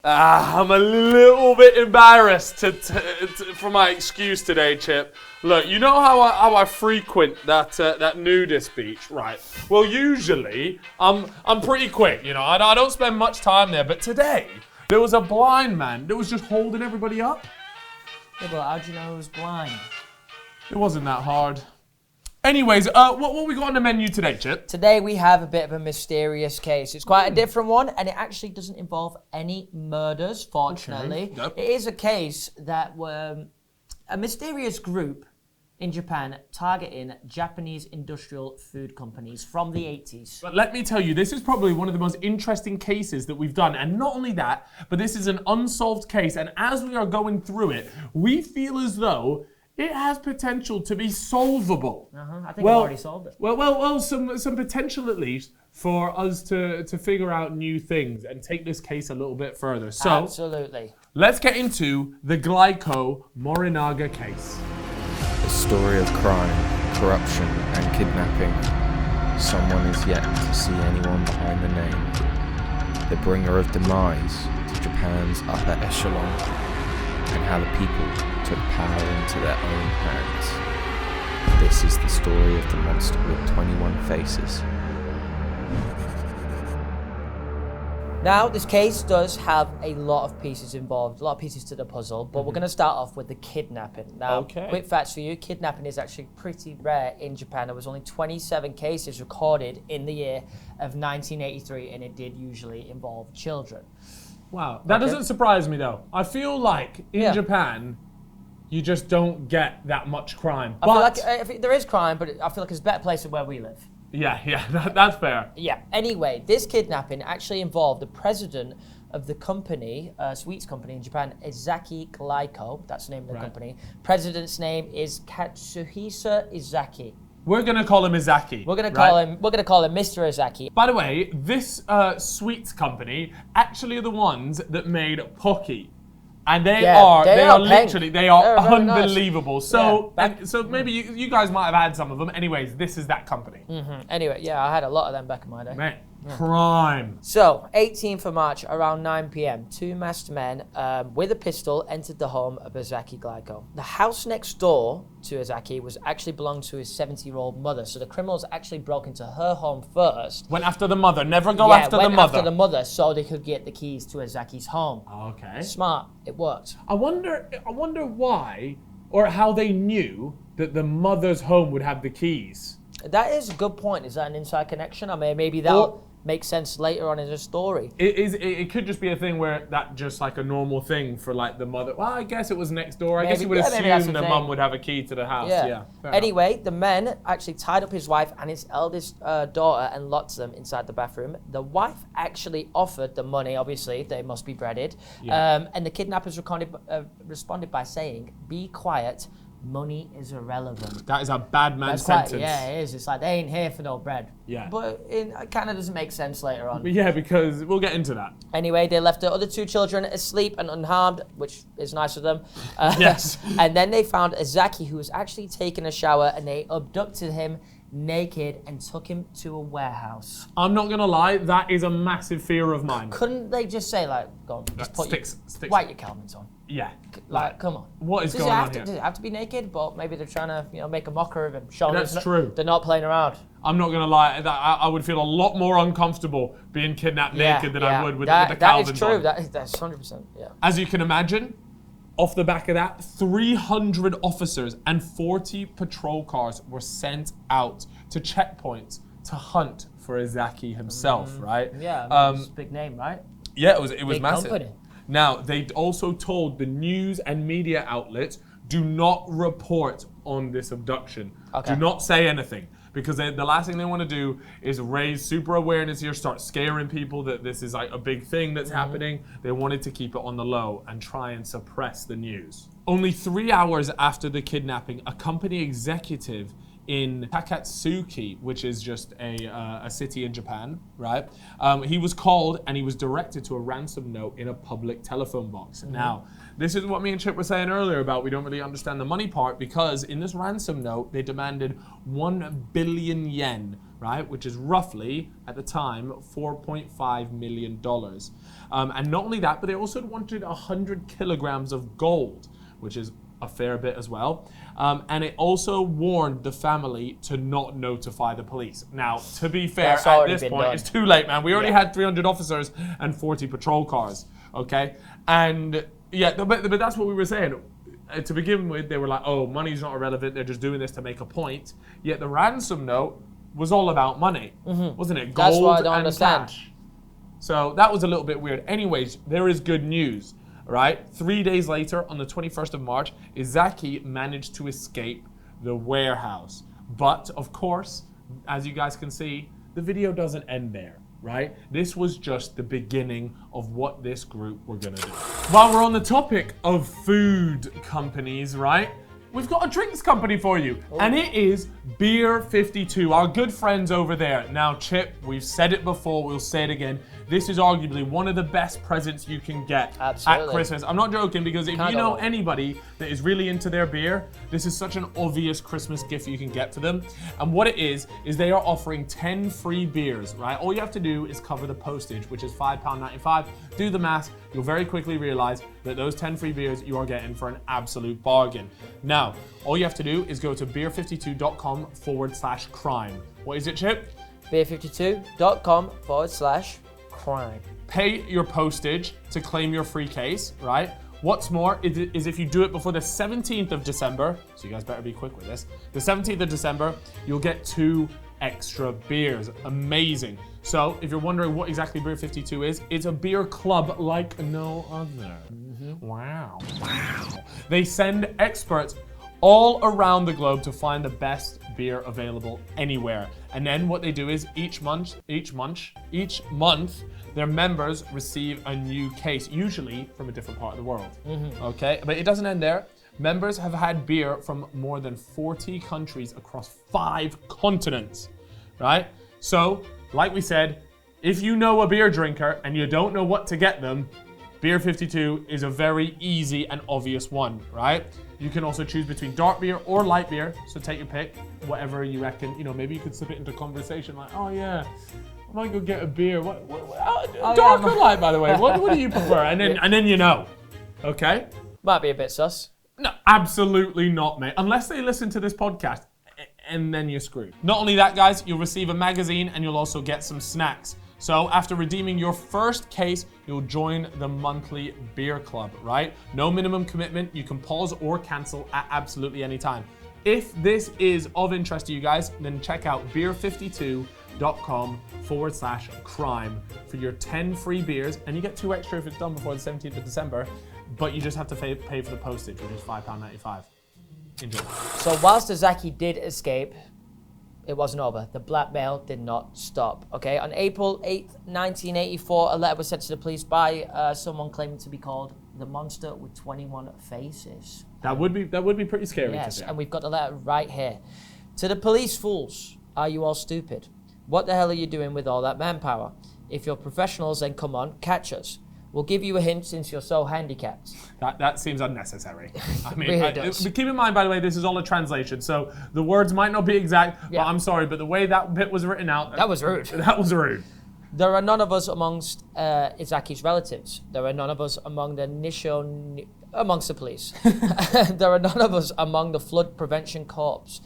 I'm a little bit embarrassed for my excuse today, Chip. Look, you know how I frequent that nudist beach, right? Well, usually I'm pretty quick, you know. I don't spend much time there, but today there was a blind man that was just holding everybody up. Yeah, but how'd you know he was blind? It wasn't that hard. Anyways, what we got on the menu today, Chip? Today we have a bit of a mysterious case. It's quite a different one, and it actually doesn't involve any murders, fortunately. Okay. Nope. It is a case that a mysterious group in Japan targeting Japanese industrial food companies from the 80s. But let me tell you, this is probably one of the most interesting cases that we've done. And not only that, but this is an unsolved case. And as we are going through it, we feel as though it has potential to be solvable. I think I've already solved it. Well, some potential at least for us to figure out new things and take this case a little bit further. So, absolutely. Let's get into the Glyco Morinaga case. A story of crime, corruption, and kidnapping. Someone is yet to see anyone behind the name. The bringer of demise to Japan's upper echelon, and how the people took power into their own hands. This is the story of the monster with 21 faces. Now, this case does have a lot of pieces involved, a lot of pieces to the puzzle, but we're going to start off with the kidnapping. Now, quick facts for you, kidnapping is actually pretty rare in Japan. There was only 27 cases recorded in the year of 1983, and it did usually involve children. Wow, that doesn't surprise me though. I feel like in Japan, you just don't get that much crime. I feel like there is crime, but I feel like it's a better place than where we live. Yeah, that's fair. Yeah, anyway, this kidnapping actually involved the president of the company, sweets company in Japan, Izaki Glyco, that's the name of the company. President's name is Katsuhisa Izaki. We're gonna call him Izaki. We're gonna call him Mr. Izaki. By the way, this sweets company actually are the ones that made Pocky. And they are unbelievable. Nice. So so maybe you guys might have had some of them. Anyways, this is that company. Anyway, yeah, I had a lot of them back in my day. Man, crime. So, 18th of March, around 9 p.m., two masked men with a pistol entered the home of Izaki Glyco. The house next door to Izaki was actually belonged to his 70-year-old mother. So the criminals actually broke into her home first. Went after the mother. Never go after the mother. Went after the mother so they could get the keys to Izaki's home. Okay. Smart. It worked. I wonder why or how they knew that the mother's home would have the keys. That is a good point. Is that an inside connection? I mean, maybe that'll make sense later on in the story. It could just be a thing where that just like a normal thing for like the mother. Well, I guess it was next door. I guess you would assume the mum would have a key to the house. Yeah. Anyway, the men actually tied up his wife and his eldest daughter and locked them inside the bathroom. The wife actually offered the money. Obviously, they must be breaded. Yeah. And the kidnappers responded by saying, "Be quiet. Money is irrelevant." That is a bad man sentence. Yeah, it is. It's like, they ain't here for no bread. Yeah. But it kind of doesn't make sense later on. But yeah, because we'll get into that. Anyway, they left the other two children asleep and unharmed, which is nice of them. Yes. And then they found Izaki, who was actually taking a shower, and they abducted him naked and took him to a warehouse. I'm not going to lie, that is a massive fear of mine. Couldn't they just say, like, go on, just put sticks. White your Calvins on? Yeah. Like, come on. What is going on here? Does it have to be naked? But maybe they're trying to, make a mockery of him. That's true. They're not playing around. I'm not going to lie, I would feel a lot more uncomfortable being kidnapped naked than I would with the Calvins on. That is true. That's 100%, yeah. As you can imagine, off the back of that, 300 officers and 40 patrol cars were sent out to checkpoints to hunt for Izaki himself, right? Yeah, it's a big name, right? Yeah, it was big massive. Company. Now, they also told the news and media outlets, do not report on this abduction. Okay. Do not say anything. Because the last thing they want to do is raise super awareness here, start scaring people that this is like a big thing that's happening. They wanted to keep it on the low and try and suppress the news. Only 3 hours after the kidnapping, a company executive in Takatsuki, which is just a city in Japan, right? He was called and he was directed to a ransom note in a public telephone box. Now, this is what me and Chip were saying earlier about we don't really understand the money part, because in this ransom note, they demanded 1 billion yen, right? Which is roughly, at the time, $4.5 million. And not only that, but they also wanted 100 kilograms of gold, which is a fair bit as well. And it also warned the family to not notify the police. Now, to be fair, at this point, it's too late, man. We already had 300 officers and 40 patrol cars, okay? And yeah, but that's what we were saying. To begin with, they were like, oh, money's not irrelevant. They're just doing this to make a point. Yet the ransom note was all about money, wasn't it? Gold That's what I don't and understand. cash. So that was a little bit weird. Anyways, there is good news. Right? 3 days later, on the 21st of March, Izaki managed to escape the warehouse. But, of course, as you guys can see, the video doesn't end there, right? This was just the beginning of what this group were gonna do. While we're on the topic of food companies, right? We've got a drinks company for you, and it is Beer 52, our good friends over there. Now, Chip, we've said it before, we'll say it again. This is arguably one of the best presents you can get at Christmas. I'm not joking, because if you know anybody that is really into their beer, this is such an obvious Christmas gift you can get for them. And what it is they are offering 10 free beers, right? All you have to do is cover the postage, which is £5.95. Do the math, you'll very quickly realize that those 10 free beers you are getting for an absolute bargain. Now, all you have to do is go to beer52.com/crime. What is it, Chip? beer52.com/crime. Pay your postage to claim your free case, right? What's more is if you do it before the 17th of December, so you guys better be quick with this, the 17th of December, you'll get 2 extra beers. Amazing. So if you're wondering what exactly Beer 52 is, it's a beer club like no other. Wow. They send experts all around the globe to find the best beer available anywhere. And then what they do is each month, their members receive a new case, usually from a different part of the world. Okay, but it doesn't end there. Members have had beer from more than 40 countries across 5 continents, right? So, like we said, if you know a beer drinker and you don't know what to get them, Beer 52 is a very easy and obvious one, right? You can also choose between dark beer or light beer, so take your pick, whatever you reckon. You know, maybe you could slip it into conversation like, oh yeah, I might go get a beer. Dark or light, by the way? What do you prefer? And then you know, okay? Might be a bit sus. No, absolutely not, mate. Unless they listen to this podcast, and then you're screwed. Not only that, guys, you'll receive a magazine and you'll also get some snacks. So after redeeming your first case, you'll join the monthly beer club, right? No minimum commitment. You can pause or cancel at absolutely any time. If this is of interest to you guys, then check out beer52.com/crime for your 10 free beers, and you get 2 extra if it's done before the 17th of December, but you just have to pay for the postage, which is £5.95. Enjoy. So whilst Izaki did escape, it wasn't over. The blackmail did not stop. Okay, on April 8th, 1984, a letter was sent to the police by someone claiming to be called the Monster with 21 Faces. That would be pretty scary. Yes, to see. and we've got the letter right here. To the police fools, are you all stupid? What the hell are you doing with all that manpower? If you're professionals, then come on, catch us. We'll give you a hint since you're so handicapped. That seems unnecessary. I mean, Really does. Keep in mind, by the way, this is all a translation, so the words might not be exact, but I'm sorry, but the way that bit was written out... That was rude. That was rude. There are none of us amongst Izaki's relatives. There are none of us among the amongst the police. There are none of us among the flood prevention corps.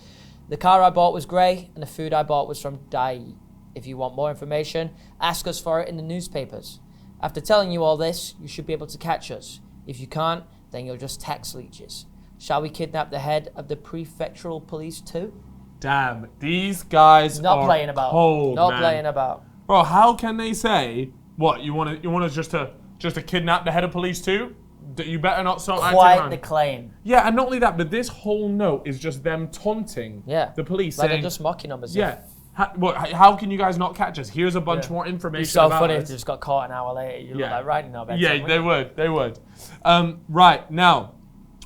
The car I bought was grey, and the food I bought was from Dai. If you want more information, ask us for it in the newspapers. After telling you all this, you should be able to catch us. If you can't, then you're just tax leeches. Shall we kidnap the head of the prefectural police too? Damn, these guys Not playing about. cold, Not man. playing about. Bro, how can they say, what, you want us just to kidnap the head of police too? You better not start acting Quite around. the claim. Yeah, and not only that, but this whole note is just them taunting the police, Like saying, they're just mocking them as yeah. How can you guys not catch us? Here's a bunch more information It's so about funny us. if they just got caught an hour later. You look like writing our bedtime. Yeah, they would. Right, now,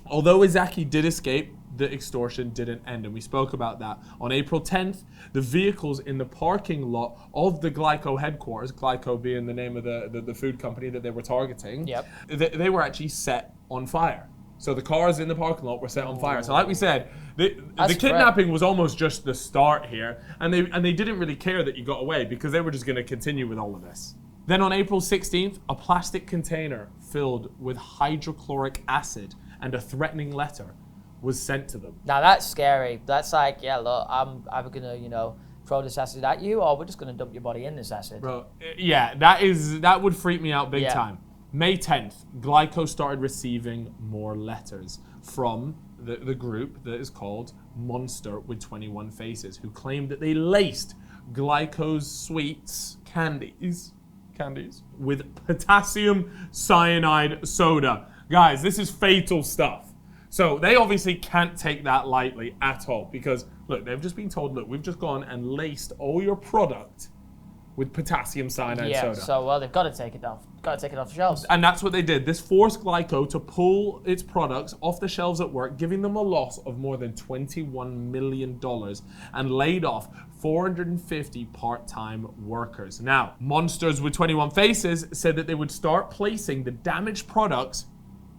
although Izaki did escape, the extortion didn't end, and we spoke about that. On April 10th, the vehicles in the parking lot of the Glyco headquarters, Glyco being the name of the food company that they were targeting, they were actually set on fire. So the cars in the parking lot were set on fire. So like we said, the kidnapping was almost just the start here, and they didn't really care that you got away because they were just going to continue with all of this. Then on April 16th, a plastic container filled with hydrochloric acid and a threatening letter was sent to them. Now that's scary. That's like, yeah, look, I'm either gonna, throw this acid at you, or we're just gonna dump your body in this acid. Bro, yeah, that would freak me out big time. May 10th, Glyco started receiving more letters from the group that is called Monster with 21 Faces, who claimed that they laced Glyco's sweets, candies, with potassium cyanide soda. Guys, this is fatal stuff. So they obviously can't take that lightly at all because, look, they've just been told, look, we've just gone and laced all your product with potassium cyanide soda. Yeah, so, well, they've got to take it off. Got to take it off the shelves. And that's what they did. This forced Glyco to pull its products off the shelves at work, giving them a loss of more than $21 million and laid off 450 part-time workers. Now, Monsters with 21 Faces said that they would start placing the damaged products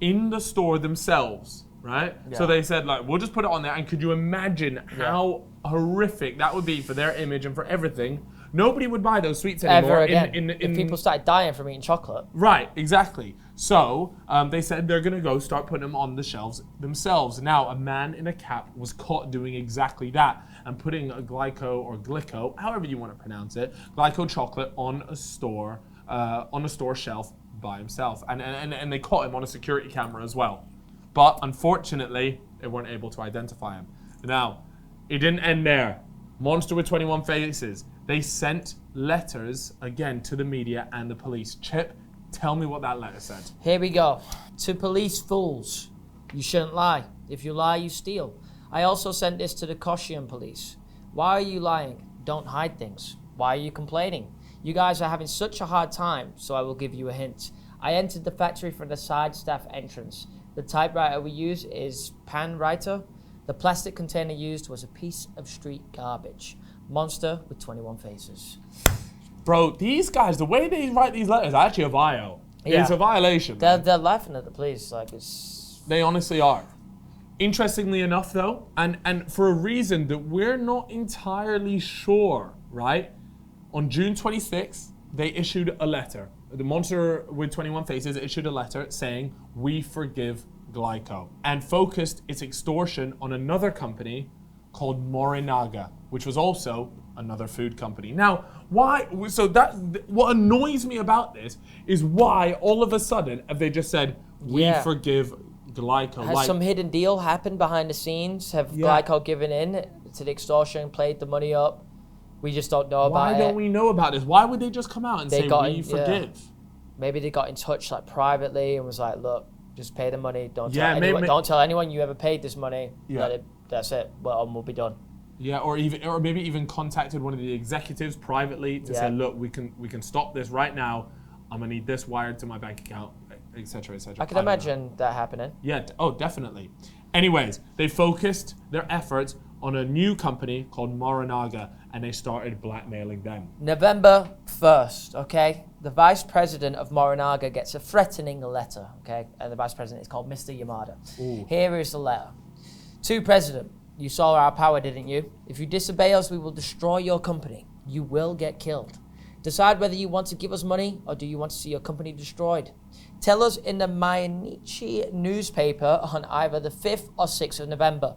in the store themselves, right? Yeah. So they said, like, we'll just put it on there. And could you imagine how horrific that would be for their image and for everything? Nobody would buy those sweets anymore. Ever again. If people started dying from eating chocolate. Right, exactly. So they said they're going to go start putting them on the shelves themselves. Now, a man in a cap was caught doing exactly that and putting a Glyco or Glico, however you want to pronounce it, Glyco chocolate on a store shelf by himself. And they caught him on a security camera as well. But unfortunately, they weren't able to identify him. Now, it didn't end there. Monster with 21 Faces. They sent letters, again, to the media and the police. Chip, tell me what that letter said. Here we go. To police fools, you shouldn't lie. If you lie, you steal. I also sent this to the Koshian police. Why are you lying? Don't hide things. Why are you complaining? You guys are having such a hard time, so I will give you a hint. I entered the factory from the side staff entrance. The typewriter we use is Pan Writer. The plastic container used was a piece of street garbage. Monster with 21 Faces. Bro, these guys, the way they write these letters, are actually a vile. Yeah. It's a violation. They're laughing at the police like it's... They honestly are. Interestingly enough, though, and for a reason that we're not entirely sure, right? On June 26th, they issued a letter. The Monster with 21 Faces issued a letter saying, "We forgive Glyco," and focused its extortion on another company called Morinaga, which was also another food company. Now, why? So what annoys me about this is why all of a sudden have they just said, "We forgive Glyco"? Has some hidden deal happened behind the scenes? Have Glyco given in to the extortion, played the money up? We just don't know about it. Why don't we know about this? Why would they just come out and say, "We forgive"? Maybe they got in touch like privately and was like, "Look, just pay the money. Don't tell anyone you ever paid this money. That's it. Well, we'll be done." Yeah, or maybe even contacted one of the executives privately to say, "Look, we can stop this right now. I'm gonna need this wired to my bank account, etc., etc." I can imagine that happening. Yeah. Oh, definitely. Anyways, they focused their efforts on a new company called Morinaga, and they started blackmailing them. November 1st, okay? The vice president of Morinaga gets a threatening letter, okay? And the vice president is called Mr. Yamada. Ooh. Here is the letter. To President, you saw our power, didn't you? If you disobey us, we will destroy your company. You will get killed. Decide whether you want to give us money or do you want to see your company destroyed. Tell us in the Mainichi newspaper on either the 5th or 6th of November.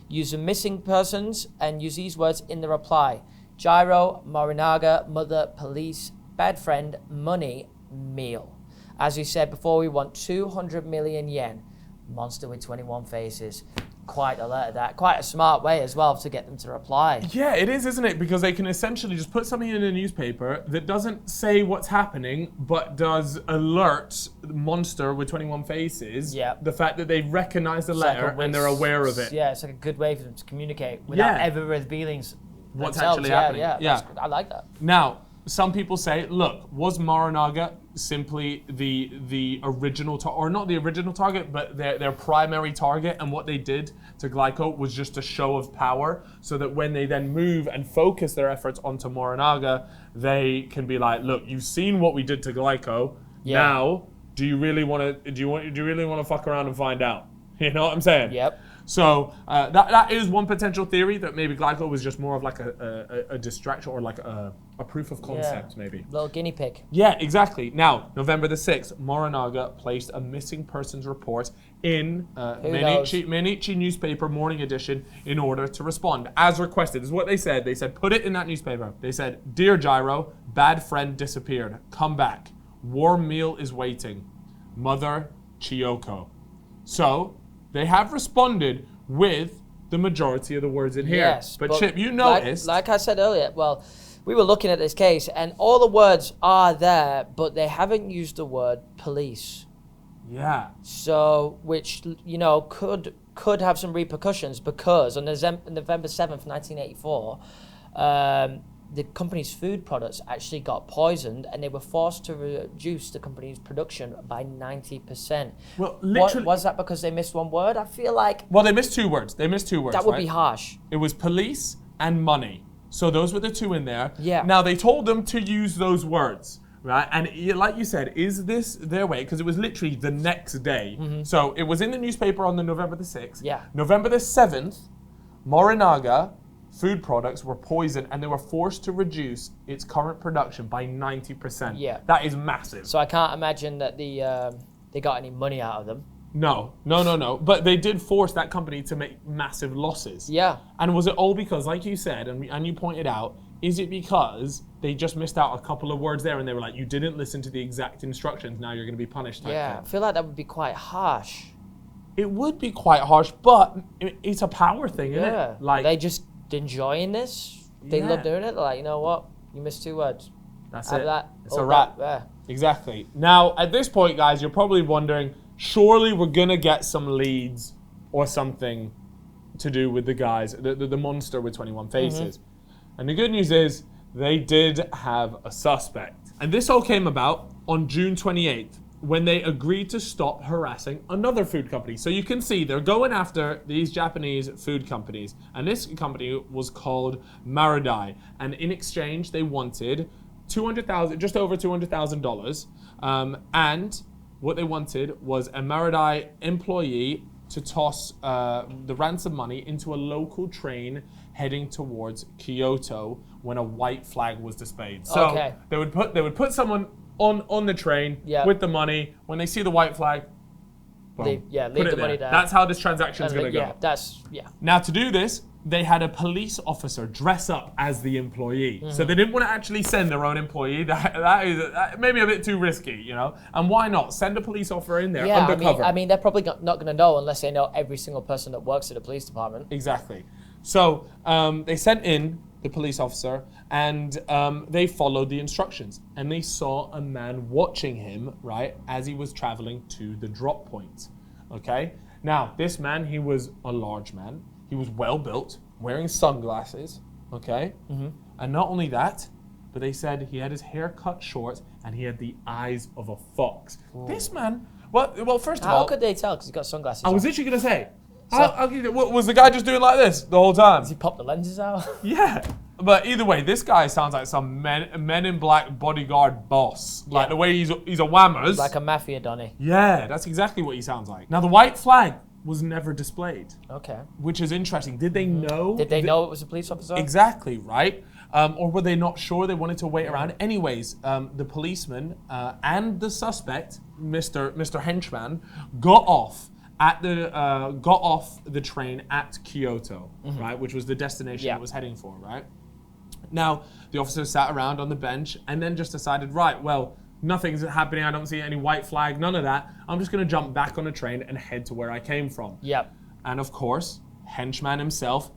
Use the missing persons and use these words in the reply. Gyro, Morinaga, mother, police, bad friend, money, meal. As we said before, we want 200 million yen. Monster with 21 Faces. Quite a letter that. Quite a smart way as well to get them to reply. Yeah, it is, isn't it? Because they can essentially just put something in a newspaper that doesn't say what's happening, but does alert Monster with 21 Faces the fact that they recognize the letter and they're aware of it. Yeah, it's like a good way for them to communicate without ever revealing what's actually happening. Yeah. I like that. Now, some people say, look, was Morinaga simply the original, or not the original target, but their primary target, and what they did to Glyco was just a show of power, so that when they then move and focus their efforts onto Morinaga, they can be like, look, you've seen what we did to Glyco. Yeah. Now, do you really want to fuck around and find out? You know what I'm saying? Yep. So that is one potential theory, that maybe Glyco was just more of like a distraction, or like a proof of concept, maybe. Little guinea pig. Yeah, exactly. Now, November the 6th, Morinaga placed a missing persons report in Mainichi newspaper morning edition in order to respond, as requested. This is what they said. They said, put it in that newspaper. They said, Dear Gyro, bad friend disappeared. Come back. Warm meal is waiting. Mother, Chiyoko. So, they have responded with the majority of the words in here. Yes, but Chip, you noticed... Like I said earlier, well, we were looking at this case, and all the words are there, but they haven't used the word police. Yeah. So, which, you know, could have some repercussions, because on November 7th, 1984, the company's food products actually got poisoned, and they were forced to reduce the company's production by 90%. Well, literally... Was that because they missed one word? I feel like... Well, they missed two words. That would be harsh. It was police and money. So those were the two in there. Yeah. Now, they told them to use those words, right? And like you said, is this their way? Because it was literally the next day. Mm-hmm. So it was in the newspaper on the November the 6th. Yeah. November the 7th, Morinaga food products were poisoned, and they were forced to reduce its current production by 90%. Yeah. That is massive. So I can't imagine that they got any money out of them. No. But they did force that company to make massive losses. Yeah. And was it all because, like you said, and you pointed out, is it because they just missed out a couple of words there, and they were like, you didn't listen to the exact instructions, now you're going to be punished? Yeah, I feel like that would be quite harsh. It would be quite harsh, but it's a power thing, isn't it? Like, they just enjoying this. They love doing it. They're like, you know what? You missed two words. That's Have it. that. It's a wrap. Yeah. Exactly. Now, at this point, guys, you're probably wondering, surely we're going to get some leads or something to do with the guys, the monster with 21 faces. Mm-hmm. And the good news is, they did have a suspect. And this all came about on June 28th, when they agreed to stop harassing another food company. So you can see they're going after these Japanese food companies. And this company was called Maridai. And in exchange, they wanted just over $200,000. And what they wanted was a Maridai employee to toss the ransom money into a local train heading towards Kyoto when a white flag was displayed. So they would put someone on the train with the money. When they see the white flag, leave the money there. That's how this transaction's going to go. Yeah. Now, to do this, they had a police officer dress up as the employee. Mm-hmm. So they didn't want to actually send their own employee. That is maybe a bit too risky, you know? And why not? Send a police officer in there undercover. I mean, they're probably not going to know unless they know every single person that works at the police department. Exactly. So they sent in the police officer, and they followed the instructions. And they saw a man watching him, right, as he was traveling to the drop point, okay? Now, this man, he was a large man. He was well built, wearing sunglasses, okay? Mm-hmm. And not only that, but they said he had his hair cut short and he had the eyes of a fox. Ooh. This man, well, first of all... How could they tell? Because he's got sunglasses I was literally going to say, was the guy just doing like this the whole time? Does he pop the lenses out? Yeah. But either way, this guy sounds like some Men in Black bodyguard boss. Yeah. Like the way he's a whammers. Like a mafia donny. Yeah, that's exactly what he sounds like. Now, the white flag was never displayed. Okay. Which is interesting. Did they know? Did they know it was a police officer? Exactly, right? Or were they not sure? They wanted to wait around. Anyways, the policeman and the suspect, Mr. Henchman, got off the train at Kyoto, mm-hmm. right? Which was the destination it was heading for, right? Now, the officers sat around on the bench and then just decided, right, well, nothing's happening. I don't see any white flag, none of that. I'm just going to jump back on a train and head to where I came from. Yep. And of course, Henchman himself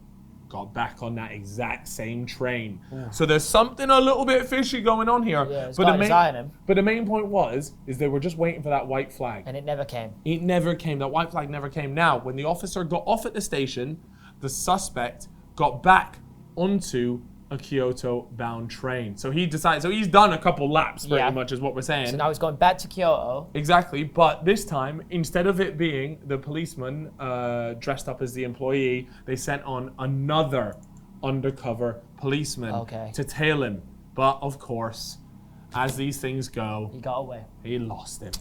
got back on that exact same train. Ooh. So there's something a little bit fishy going on here. Yeah, but the main point is they were just waiting for that white flag. And it never came. It never came. That white flag never came. Now, when the officer got off at the station, the suspect got back onto a Kyoto-bound train. So he decides, so he's done a couple laps pretty much is what we're saying. So now he's going back to Kyoto. Exactly, but this time, instead of it being the policeman dressed up as the employee, they sent on another undercover policeman to tail him. But of course, as these things go, he got away. He lost him.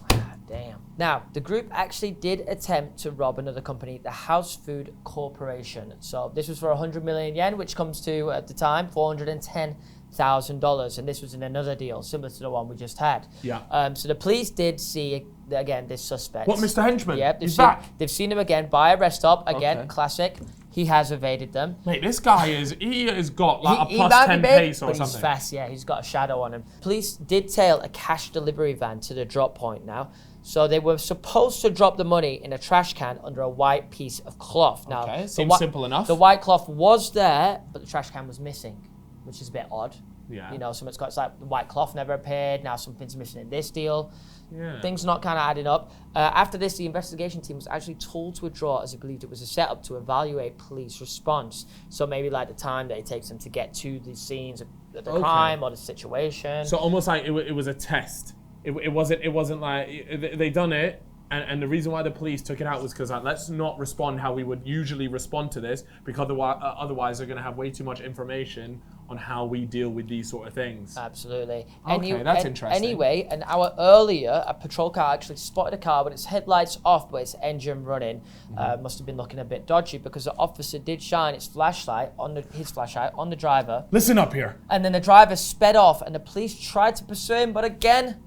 Damn. Now, the group actually did attempt to rob another company, the House Food Corporation. So this was for 100 million yen, which comes to, at the time, $410,000. And this was in another deal, similar to the one we just had. Yeah. So the police did see, again, this suspect. What, Mr. Henchman? Yep. He's back. They've seen him again by a rest stop. Again, classic. He has evaded them. Mate, this guy he has got like a plus 10 pace or something. He's fast, yeah. He's got a shadow on him. Police did tail a cash delivery van to the drop point now. So they were supposed to drop the money in a trash can under a white piece of cloth. Now, seems simple enough. The white cloth was there, but the trash can was missing, which is a bit odd. Yeah. You know, it's like the white cloth never appeared. Now something's missing in this deal. Yeah. Things not kind of adding up. After this, the investigation team was actually told to withdraw as it believed it was a setup to evaluate police response. So maybe like the time that it takes them to get to the scenes of the crime or the situation. So almost like it was a test. It wasn't like they done it. And the reason why the police took it out was because let's not respond how we would usually respond to this, because otherwise they're going to have way too much information on how we deal with these sort of things. Absolutely. Okay, that's interesting. Anyway, an hour earlier, a patrol car actually spotted a car with its headlights off but its engine running. Must have been looking a bit dodgy because the officer did shine his flashlight on the driver. Listen up here. And then the driver sped off and the police tried to pursue him, but again,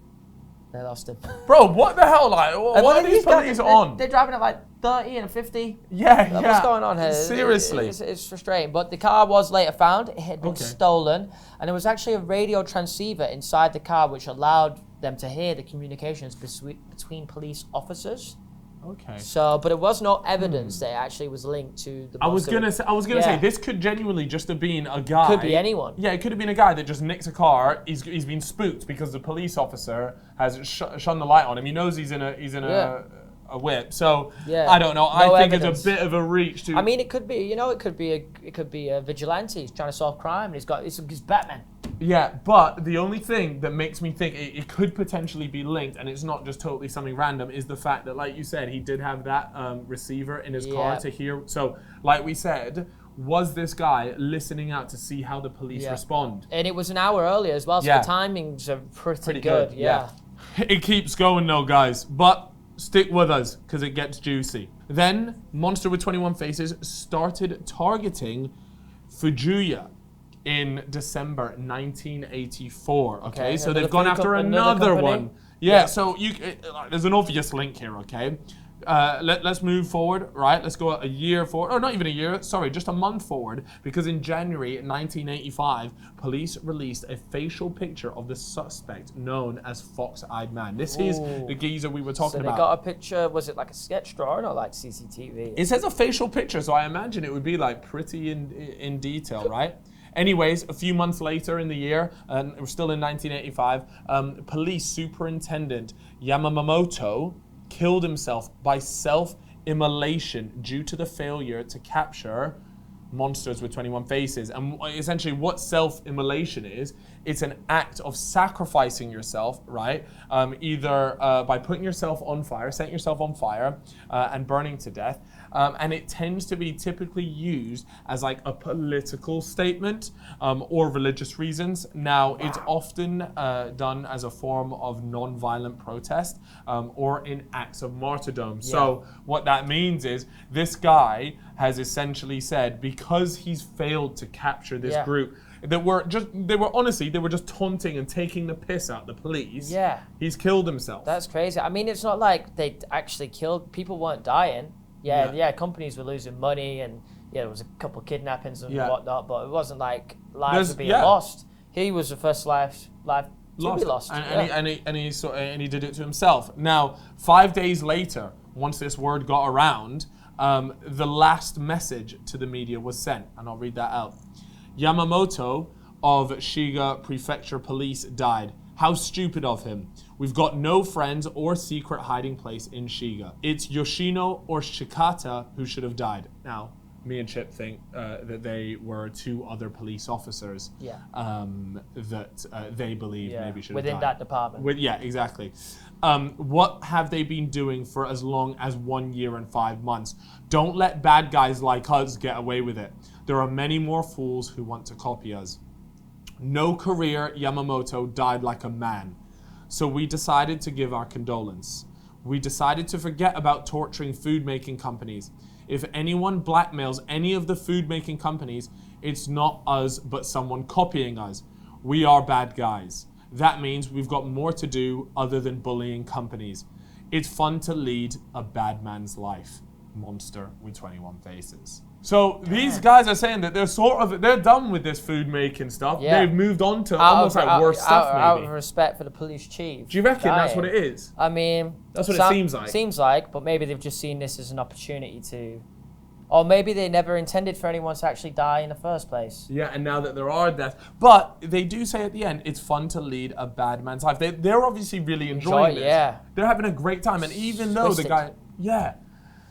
they lost him. Bro, what the hell? Like, what are these police on? They're driving at like 30 and 50. Yeah. What's going on here? Seriously. It's frustrating. But the car was later found. It had been stolen. And there was actually a radio transceiver inside the car which allowed them to hear the communications between police officers. Okay. So, but it was no evidence that it actually was linked to the. I was gonna say this could genuinely just have been a guy. Could be anyone. Yeah, it could have been a guy that just nicks a car. He's been spooked because the police officer has shone the light on him. He knows he's in a whip. So I don't know. I think it's a bit of a reach to. I mean, it could be. It could be a vigilante. He's trying to solve crime, and he's Batman. Yeah, but the only thing that makes me think it could potentially be linked, and it's not just totally something random, is the fact that, like you said, he did have that receiver in his car to hear. So, like we said, was this guy listening out to see how the police respond? And it was an hour earlier as well, so the timings are pretty good. Yeah. It keeps going though, guys, but stick with us because it gets juicy. Then, Monster with 21 Faces started targeting Fujiya in December 1984. Okay, so they've gone after another one. Yeah, so there's an obvious link here. Okay, let's move forward. Right, let's go a year forward. Oh, not even a year. Sorry, just a month forward. Because in January 1985, police released a facial picture of the suspect known as Fox-Eyed Man. This is the geezer we were talking about. So they got a picture. Was it like a sketch drawing or like CCTV? It says a facial picture, so I imagine it would be like pretty in detail, right? Anyways, a few months later in the year, and we're still in 1985, police superintendent Yamamoto killed himself by self-immolation due to the failure to capture monsters with 21 faces. And essentially what self-immolation is, it's an act of sacrificing yourself, right? Either by putting yourself on fire, setting yourself on fire and burning to death. And it tends to be typically used as like a political statement or religious reasons. Now, it's often done as a form of non-violent protest or in acts of martyrdom. Yeah. So what that means is this guy has essentially said, because he's failed to capture this group, they were just taunting and taking the piss out of the police. Yeah. He's killed himself. That's crazy. I mean, it's not like they actually killed, people weren't dying. Yeah, companies were losing money and there was a couple of kidnappings and whatnot, but it wasn't like lives were being lost. He was the first life to be lost. And he did it to himself. Now, 5 days later, once this word got around, the last message to the media was sent, and I'll read that out. Yamamoto of Shiga Prefecture Police died. How stupid of him. We've got no friends or secret hiding place in Shiga. It's Yoshino or Shikata who should have died. Now, me and Chip think that they were 2 other police officers that they believe maybe should have within died. that department. Yeah, exactly. What have they been doing for as long as 1 year and 5 months? Don't let bad guys like us get away with it. There are many more fools who want to copy us. No career Yamamoto died like a man. So we decided to give our condolence. We decided to forget about torturing food-making companies. If anyone blackmails any of the food-making companies, it's not us, but someone copying us. We are bad guys. That means we've got more to do other than bullying companies. It's fun to lead a bad man's life. Monster with 21 faces. So these guys are saying that they're done with this food making stuff. Yeah. They've moved on to almost like worse stuff maybe. Out of respect for the police chief. Do you reckon that's what it is? I mean, that's what it seems like. Seems like, but maybe they've just seen this as an opportunity to, or maybe they never intended for anyone to actually die in the first place. Yeah, and now that there are deaths, but they do say at the end, it's fun to lead a bad man's life. They're obviously really enjoying this. Yeah. They're having a great time, and even though the guy,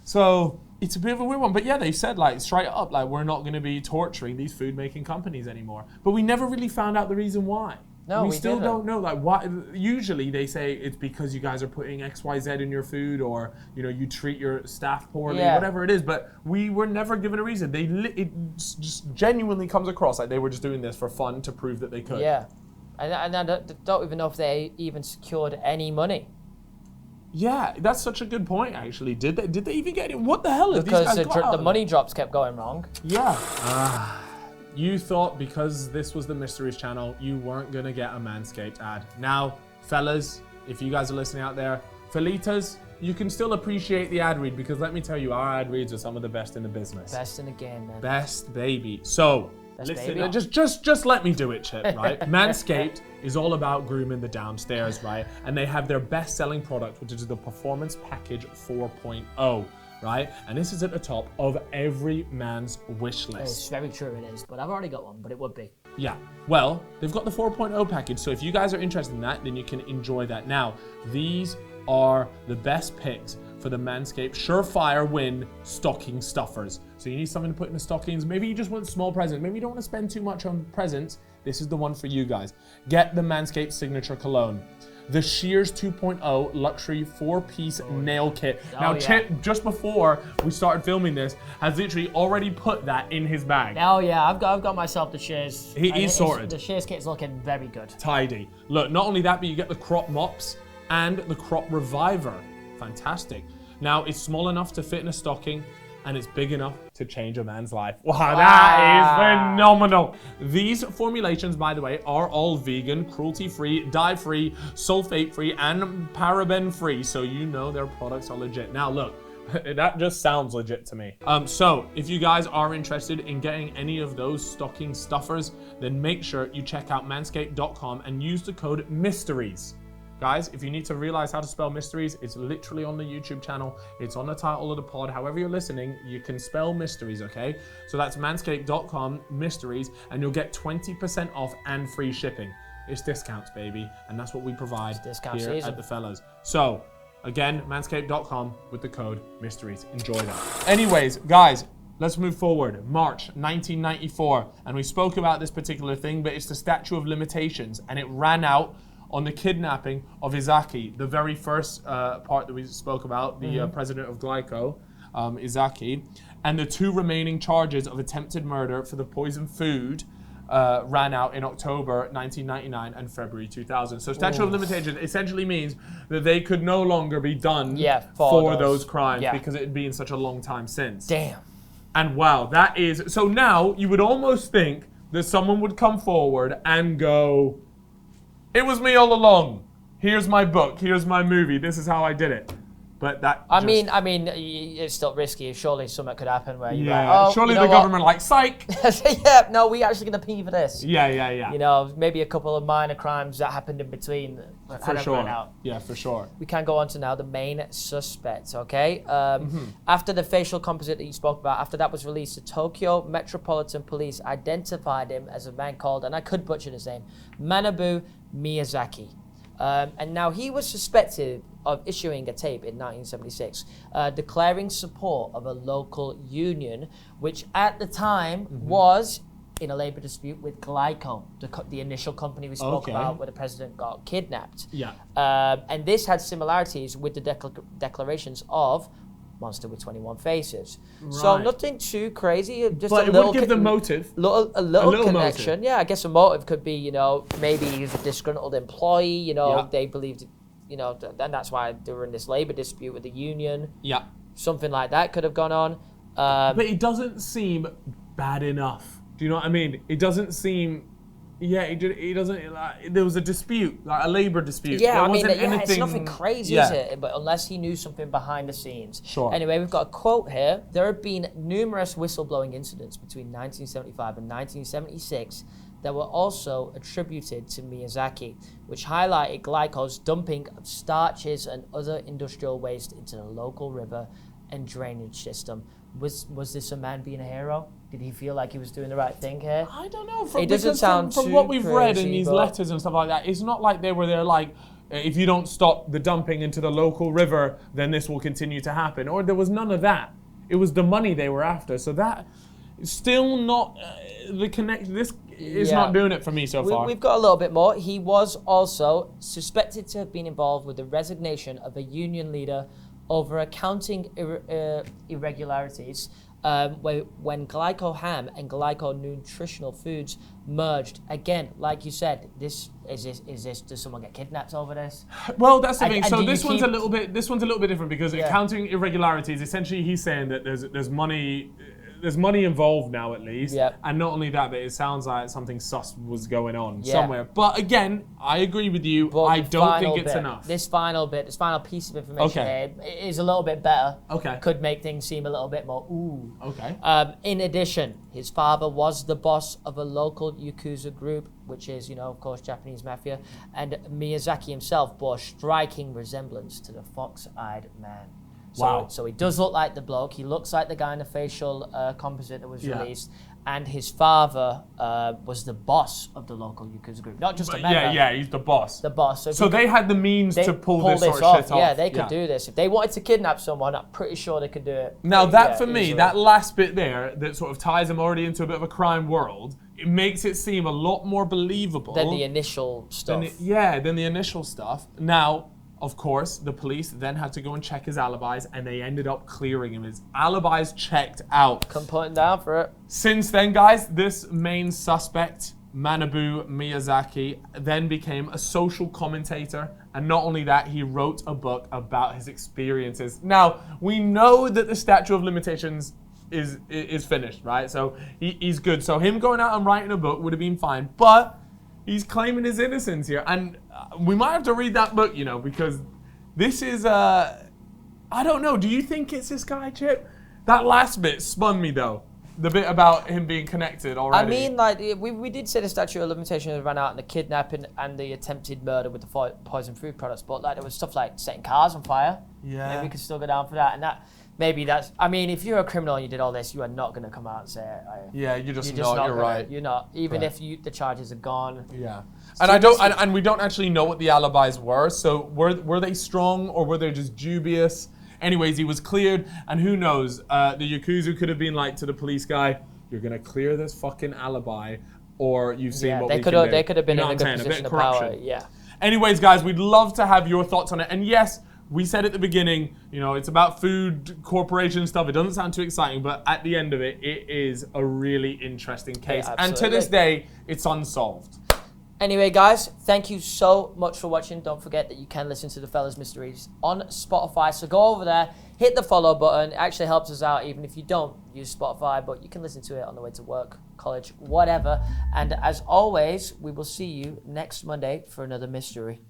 so it's a bit of a weird one, but yeah, they said like straight up, like we're not going to be torturing these food-making companies anymore. But we never really found out the reason why. No, we still didn't. don't know. Like why? Usually they say it's because you guys are putting XYZ in your food, or you treat your staff poorly, whatever it is. But we were never given a reason. It just genuinely comes across like they were just doing this for fun to prove that they could. Yeah, and I don't even know if they even secured any money. Yeah, that's such a good point. Actually, did they even get it? What the hell is these guys because the money drops kept going wrong. Yeah. You thought because this was the Mysteries channel, you weren't gonna get a Manscaped ad. Now, fellas, if you guys are listening out there, Felitas, you can still appreciate the ad read because let me tell you, our ad reads are some of the best in the business. Best in the game, man. Best baby. So. Listen, baby. just let me do it, Chip, right? Manscaped is all about grooming the downstairs, right? And they have their best-selling product, which is the Performance Package 4.0, right? And this is at the top of every man's wish list. It's very true, it is, but I've already got one, but it would be. Yeah, well, they've got the 4.0 package, so if you guys are interested in that, then you can enjoy that. Now, these are the best picks for the Manscaped Surefire Win stocking stuffers. So you need something to put in the stockings. Maybe you just want small presents. Maybe you don't want to spend too much on presents. This is the one for you guys. Get the Manscaped Signature Cologne. The Shears 2.0 Luxury 4-piece nail kit. Now, Chip, just before we started filming this, has literally already put that in his bag. Oh yeah, I've got myself the Shears. He's sorted. The Shears kit's looking very good. Tidy. Look, not only that, but you get the crop mops and the crop reviver. Fantastic. Now, it's small enough to fit in a stocking, and it's big enough to change a man's life. Wow, that is phenomenal. These formulations, by the way, are all vegan, cruelty-free, dye-free, sulfate-free, and paraben-free, so you know their products are legit. Now, look, that just sounds legit to me. So, if you guys are interested in getting any of those stocking stuffers, then make sure you check out manscaped.com and use the code MYSTERIES. Guys, if you need to realize how to spell mysteries, it's literally on the YouTube channel. It's on the title of the pod. However you're listening, you can spell mysteries, okay? So that's manscaped.com, mysteries, and you'll get 20% off and free shipping. It's discounts, baby, and that's what we provide here at the fellas. So, again, manscaped.com with the code mysteries. Enjoy that. Anyways, guys, let's move forward. March 1994, and we spoke about this particular thing, but it's the statute of limitations, and it ran out on the kidnapping of Izaki, the very first part that we spoke about, the president of Glyco, Izaki, and the 2 remaining charges of attempted murder for the poisoned food ran out in October 1999 and February 2000. So statute of limitations essentially means that they could no longer be done for those crimes because it had been such a long time since. Damn. And wow, that is, so now you would almost think that someone would come forward and go, it was me all along. Here's my book. Here's my movie. This is how I did it. But that. I mean, it's still risky. Surely something could happen where you're like, oh, surely the government like, psych. Yeah, no, we actually gonna pay for this. Yeah. You know, maybe a couple of minor crimes that happened in between. For sure. Yeah, for sure. We can go on to now the main suspect. Okay. After the facial composite that you spoke about, after that was released, the Tokyo Metropolitan Police identified him as a man called, and I could butcher his name, Manabu Miyazaki. And now he was suspected of issuing a tape in 1976, declaring support of a local union, which at the time was in a labor dispute with Glyco, the initial company we spoke about where the president got kidnapped. Yeah. And this had similarities with the declarations of Monster with 21 Faces. Right. So nothing too crazy. Just but a little would give the motive. A little connection. Motive. Yeah, I guess a motive could be, maybe he's a disgruntled employee, they believed, and that's why they were in this labor dispute with the union. Yeah. Something like that could have gone on. But it doesn't seem bad enough. Do you know what I mean? It doesn't seem... Yeah, it doesn't. There was a dispute, like a labor dispute. Yeah, it's nothing crazy, is it? But unless he knew something behind the scenes. Sure. Anyway, we've got a quote here. There have been numerous whistleblowing incidents between 1975 and 1976 that were also attributed to Miyazaki, which highlighted Glyco's dumping of starches and other industrial waste into the local river and drainage system. Was this a man being a hero? Did he feel like he was doing the right thing here? I don't know. It doesn't sound from what we've read in these letters and stuff like that, it's not like they were there like, if you don't stop the dumping into the local river, then this will continue to happen. Or there was none of that. It was the money they were after. So that is still not the connection. This is not doing it for me so far. We've got a little bit more. He was also suspected to have been involved with the resignation of a union leader over accounting irregularities when Glyco Ham and Glyco Nutritional Foods merged. Again, like you said, does someone get kidnapped over this? Well, that's the thing. So this one's a little bit different because accounting irregularities, essentially he's saying that there's money involved now at least. Yep. And not only that, but it sounds like something sus was going on somewhere. But again, I agree with you. But I don't think it's enough. This final piece of information here is a little bit better. Okay. Could make things seem a little bit more ooh. Okay. In addition, his father was the boss of a local Yakuza group, which is, of course, Japanese mafia. And Miyazaki himself bore striking resemblance to the fox-eyed man. So he does look like the bloke. He looks like the guy in the facial composite that was released. And his father was the boss of the local Yakuza group, not just a member. Yeah, he's the boss. The boss. So they had the means to pull this sort of shit off. Yeah, they could do this. If they wanted to kidnap someone, I'm pretty sure they could do it. Now that for me, that last bit there, that sort of ties him already into a bit of a crime world, it makes it seem a lot more believable. Than the initial stuff. Than the initial stuff. Now, of course, the police then had to go and check his alibis, and they ended up clearing him. His alibis checked out. Come putting down for it. Since then, guys, this main suspect, Manabu Miyazaki, then became a social commentator. And not only that, he wrote a book about his experiences. Now, we know that the statute of limitations is finished, right? So he's good. So him going out and writing a book would have been fine. But he's claiming his innocence here. And we might have to read that book, because this is, I don't know. Do you think it's this guy, Chip? That last bit spun me, though. The bit about him being connected already. I mean, like, we did say the statute of limitations ran out in the kidnapping and the attempted murder with the poison food products, but like there was stuff like setting cars on fire. Yeah. Maybe we could still go down for that. And I mean, if you're a criminal and you did all this, you are not going to come out and say it, are you? Yeah, you're just not, you're right. You're not. Even if the charges are gone. Yeah. And we don't actually know what the alibis were, so were they strong or were they just dubious? Anyways, he was cleared, and who knows, the Yakuza could have been like to the police guy, you're going to clear this fucking alibi, or you've seen what we can do. They could have been in a good position of power. Yeah. Anyways, guys, we'd love to have your thoughts on it. And yes, we said at the beginning, it's about food corporation stuff. It doesn't sound too exciting, but at the end of it, it is a really interesting case. Yeah, and to this day, it's unsolved. Anyway, guys, thank you so much for watching. Don't forget that you can listen to The Fellas Mysteries on Spotify. So go over there, hit the follow button. It actually helps us out even if you don't use Spotify, but you can listen to it on the way to work, college, whatever. And as always, we will see you next Monday for another mystery.